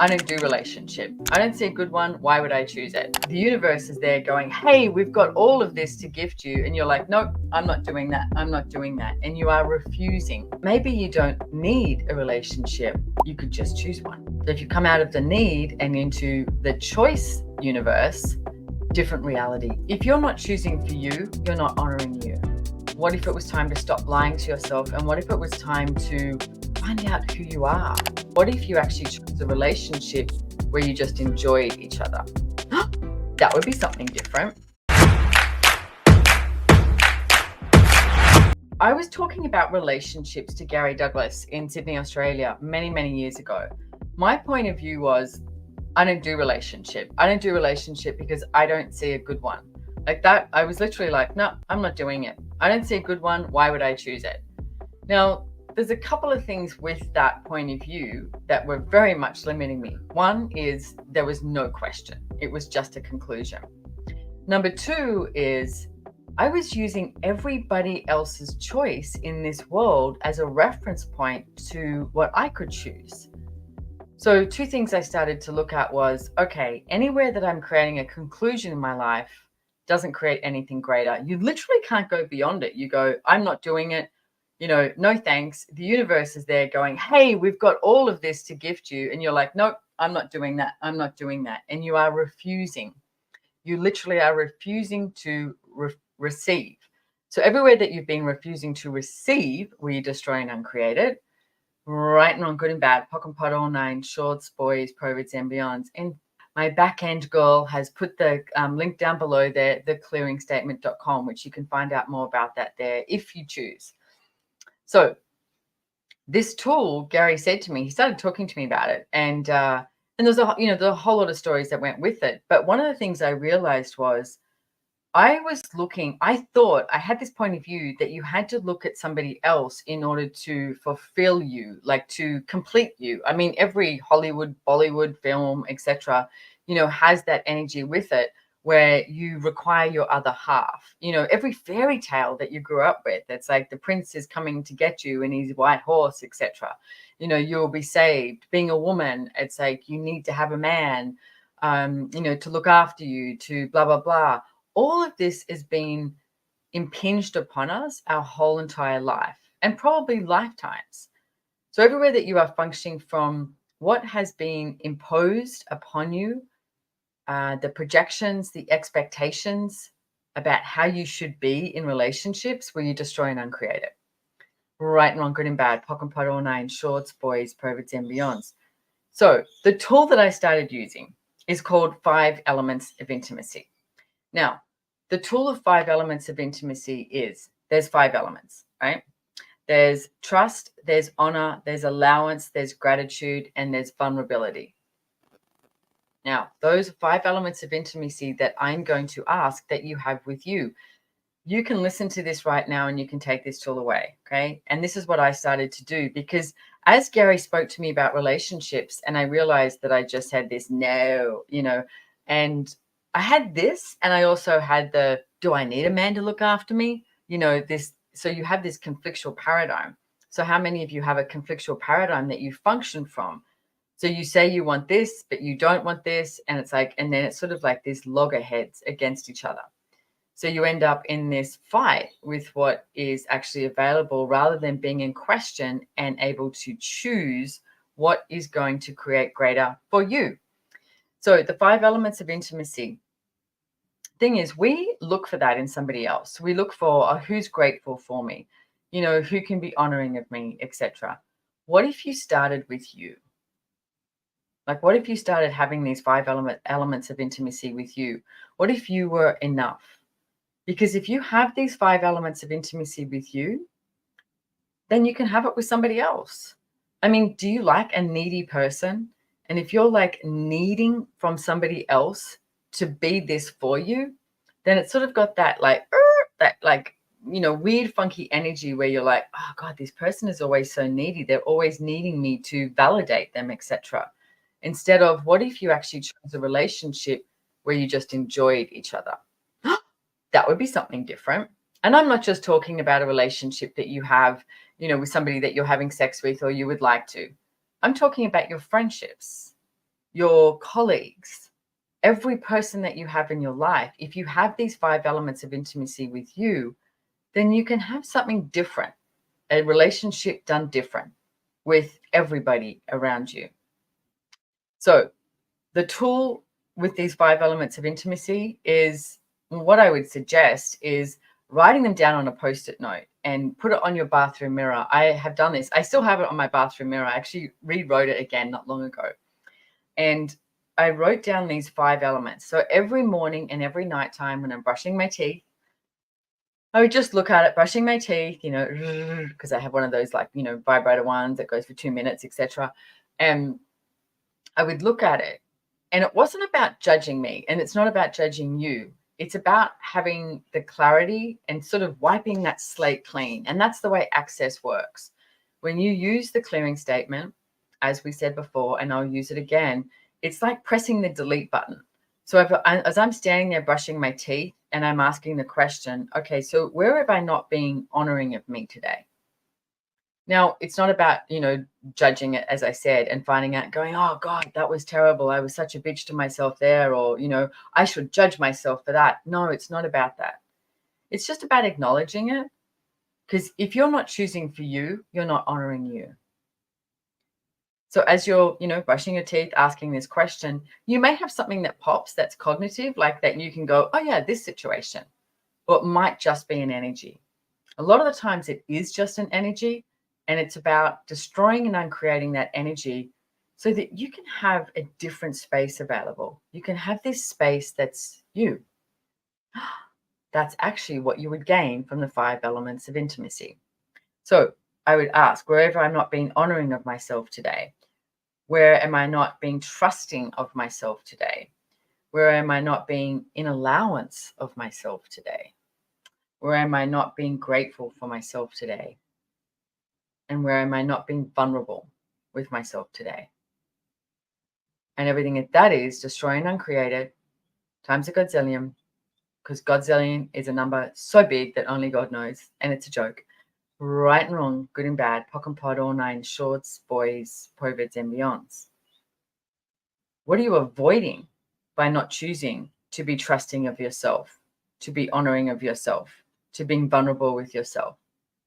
I don't do relationship. I don't see a good one. Why would I choose it? The universe is there going, hey, we've got all of this to gift you. And you're like, nope, I'm not doing that. I'm not doing that. And you are refusing. Maybe you don't need a relationship. You could just choose one. So if you come out of the need and into the choice universe, different reality. If you're not choosing for you, you're not honoring you. What if it was time to stop lying to yourself? And what if it was time to find out who you are? What if you actually chose a relationship where you just enjoyed each other? That would be something different. I was talking about relationships to Gary Douglas in Sydney, Australia, many, many years ago. My point of view was, I don't do relationship. I don't do relationship because I don't see a good one. Like that, I was literally like, no, I'm not doing it. I don't see a good one. Why would I choose it? Now, there's a couple of things with that point of view that were very much limiting me. One is there was no question. It was just a conclusion. Number two is I was using everybody else's choice in this world as a reference point to what I could choose. So two things I started to look at was, okay, anywhere that I'm creating a conclusion in my life doesn't create anything greater. You literally can't go beyond it. You go, I'm not doing it. No thanks. The universe is there going, hey, we've got all of this to gift you. And you're like, nope, I'm not doing that. I'm not doing that. And you are refusing. You literally are refusing to receive. So everywhere that you've been refusing to receive, where you destroy and uncreate it, right and wrong, good and bad, pock and pot, all nine, shorts, boys, provids and beyonds. And my back end girl has put the link down below there, theclearingstatement.com, which you can find out more about that there if you choose. So this tool, Gary said to me, he started talking to me about it. And there's there's a whole lot of stories that went with it. But one of the things I realized was I thought I had this point of view that you had to look at somebody else in order to fulfill you, like to complete you. I mean, every Hollywood, Bollywood film, etc., has that energy with it where you require your other half. Every fairy tale that you grew up with, it's like the prince is coming to get you in his white horse, etc. You'll be saved. Being a woman, it's like you need to have a man, to look after you, to blah, blah, blah. All of this has been impinged upon us our whole entire life and probably lifetimes. So everywhere that you are functioning from, what has been imposed upon you, the projections, the expectations about how you should be in relationships where you destroy and uncreate it. Right and wrong, good and bad, pock and pot, all nine, shorts, boys, provids and beyonds. So the tool that I started using is called 5 Elements of Intimacy. Now, the tool of 5 Elements of Intimacy is, there's 5 elements, right? There's trust, there's honor, there's allowance, there's gratitude, and there's vulnerability. Now, those 5 elements of intimacy that I'm going to ask that you have with you, you can listen to this right now and you can take this tool away, okay? And this is what I started to do because as Gary spoke to me about relationships and I realized that I just had this and I had this and I also had the, do I need a man to look after me? So you have this conflictual paradigm. So how many of you have a conflictual paradigm that you function from? So you say you want this, but you don't want this. And it's like, and then it's sort of like this loggerheads against each other. So you end up in this fight with what is actually available rather than being in question and able to choose what is going to create greater for you. So the 5 elements of intimacy. Thing is, we look for that in somebody else. We look for who's grateful for me, who can be honoring of me, etc. What if you started with you? Like, what if you started having these 5 elements of intimacy with you? What if you were enough? Because if you have these 5 elements of intimacy with you, then you can have it with somebody else. I mean, do you like a needy person? And if you're like needing from somebody else to be this for you, then it's sort of got that weird, funky energy where you're like, oh God, this person is always so needy. They're always needing me to validate them, etc. Instead of, what if you actually chose a relationship where you just enjoyed each other? That would be something different. And I'm not just talking about a relationship that you have, with somebody that you're having sex with or you would like to. I'm talking about your friendships. your colleagues, every person that you have in your life. If you have these 5 elements of intimacy with you, then you can have something different, a relationship done different with everybody around you. So the tool with these 5 elements of intimacy is, what I would suggest is writing them down on a Post-it note and put it on your bathroom mirror. I have done this. I still have it on my bathroom mirror. I actually rewrote it again not long ago. And I wrote down these 5 elements. So every morning and every nighttime when I'm brushing my teeth, I would just look at it, brushing my teeth, because I have one of those vibrator ones that goes for 2 minutes, etc. And I would look at it, and it wasn't about judging me, and it's not about judging you. It's about having the clarity and sort of wiping that slate clean. And that's the way access works. When you use the clearing statement, as we said before, and I'll use it again, it's like pressing the delete button. So as I'm standing there brushing my teeth and I'm asking the question, okay, so where have I not been honoring of me today? Now, it's not about, judging it, as I said, and finding out, going, oh, God, that was terrible. I was such a bitch to myself there, or, I should judge myself for that. No, it's not about that. It's just about acknowledging it, because if you're not choosing for you, you're not honoring you. So as you're, brushing your teeth, asking this question, you may have something that pops that's cognitive, like that you can go, oh, yeah, this situation, or it might just be an energy. A lot of the times it is just an energy, and it's about destroying and uncreating that energy so that you can have a different space available. You can have this space that's you. That's actually what you would gain from the 5 elements of intimacy. So I would ask, wherever I'm not being honoring of myself today, where am I not being trusting of myself today? Where am I not being in allowance of myself today? Where am I not being grateful for myself today? And where am I not being vulnerable with myself today? And everything that is destroy and uncreated times a godzillion, because godzillion is a number so big that only God knows, and it's a joke. Right and wrong, good and bad, pock and pod, all 9 shorts, boys, perverts, and beyonds. What are you avoiding by not choosing to be trusting of yourself, to be honoring of yourself, to being vulnerable with yourself,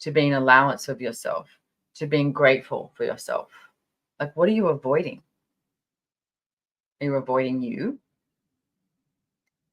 to being allowance of yourself, to being grateful for yourself? Like, what are you avoiding? Are you avoiding you?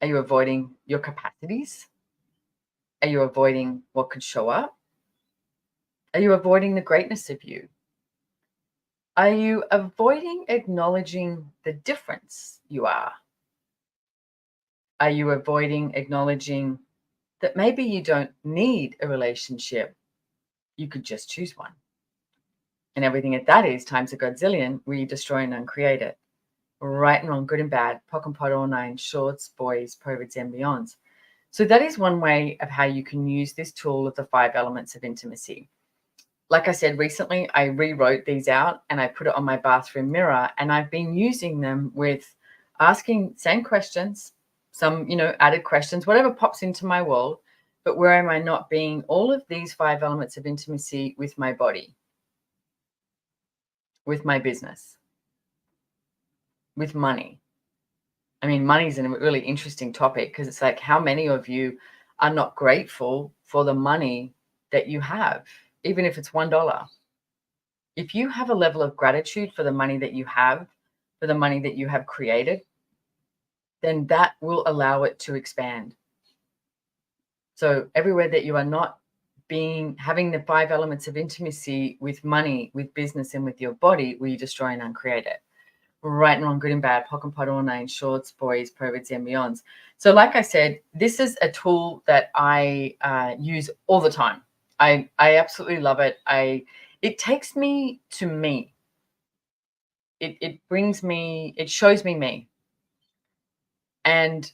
Are you avoiding your capacities? Are you avoiding what could show up? Are you avoiding the greatness of you? Are you avoiding acknowledging the difference you are? Are you avoiding acknowledging that maybe you don't need a relationship? You could just choose one. And everything that is times a godzillion, where you destroy and uncreate it. Right and wrong, good and bad, pock and pot, all 9, shorts, boys, perverts, and beyonds. So that is one way of how you can use this tool of the 5 elements of intimacy. Like I said, recently I rewrote these out and I put it on my bathroom mirror, and I've been using them with asking same questions, some, added questions, whatever pops into my world. But where am I not being all of these 5 elements of intimacy with my body, with my business, with money? I mean, money is a really interesting topic, because it's like, how many of you are not grateful for the money that you have, even if it's $1? If you have a level of gratitude for the money that you have, for the money that you have created, then that will allow it to expand. So everywhere that you are not having the 5 elements of intimacy with money, with business, and with your body, will you destroy and uncreate it? Right and wrong, good and bad, pock and pot, all 9, shorts, boys, perverts, and beyonds. So like I said, this is a tool that I use all the time. I absolutely love it. It takes me to me. It brings me, it shows me me. And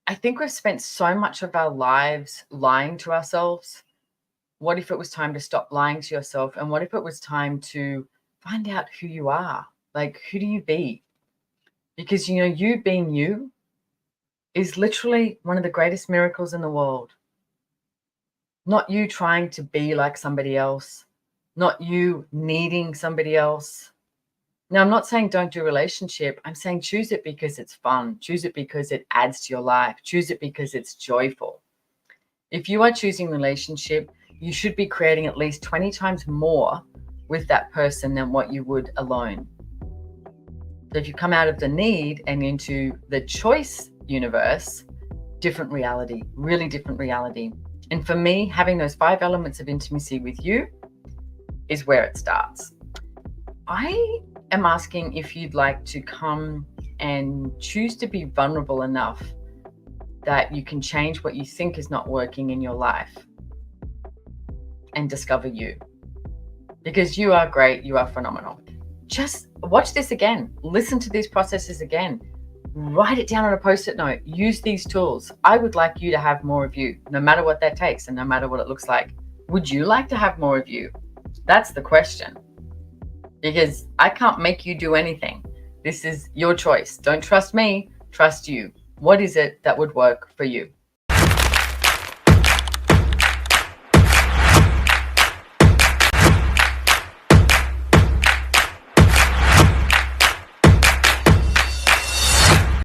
I think we've spent so much of our lives lying to ourselves. What if it was time to stop lying to yourself? And what if it was time to find out who you are? Like, who do you be? Because, you being you is literally one of the greatest miracles in the world. Not you trying to be like somebody else, not you needing somebody else, Now, I'm not saying don't do relationship. I'm saying choose it because it's fun. Choose it because it adds to your life. Choose it because it's joyful. If you are choosing relationship, you should be creating at least 20 times more with that person than what you would alone. So if you come out of the need and into the choice universe, different reality, really different reality. And for me, having those 5 elements of intimacy with you is where it starts. I am asking if you'd like to come and choose to be vulnerable enough that you can change what you think is not working in your life and discover you. Because you are great, you are phenomenal. Just watch this again. Listen to these processes again. Write it down on a Post-it note. Use these tools. I would like you to have more of you, no matter what that takes and no matter what it looks like. Would you like to have more of you? That's the question. Because I can't make you do anything. This is your choice. Don't trust me, trust you. What is it that would work for you?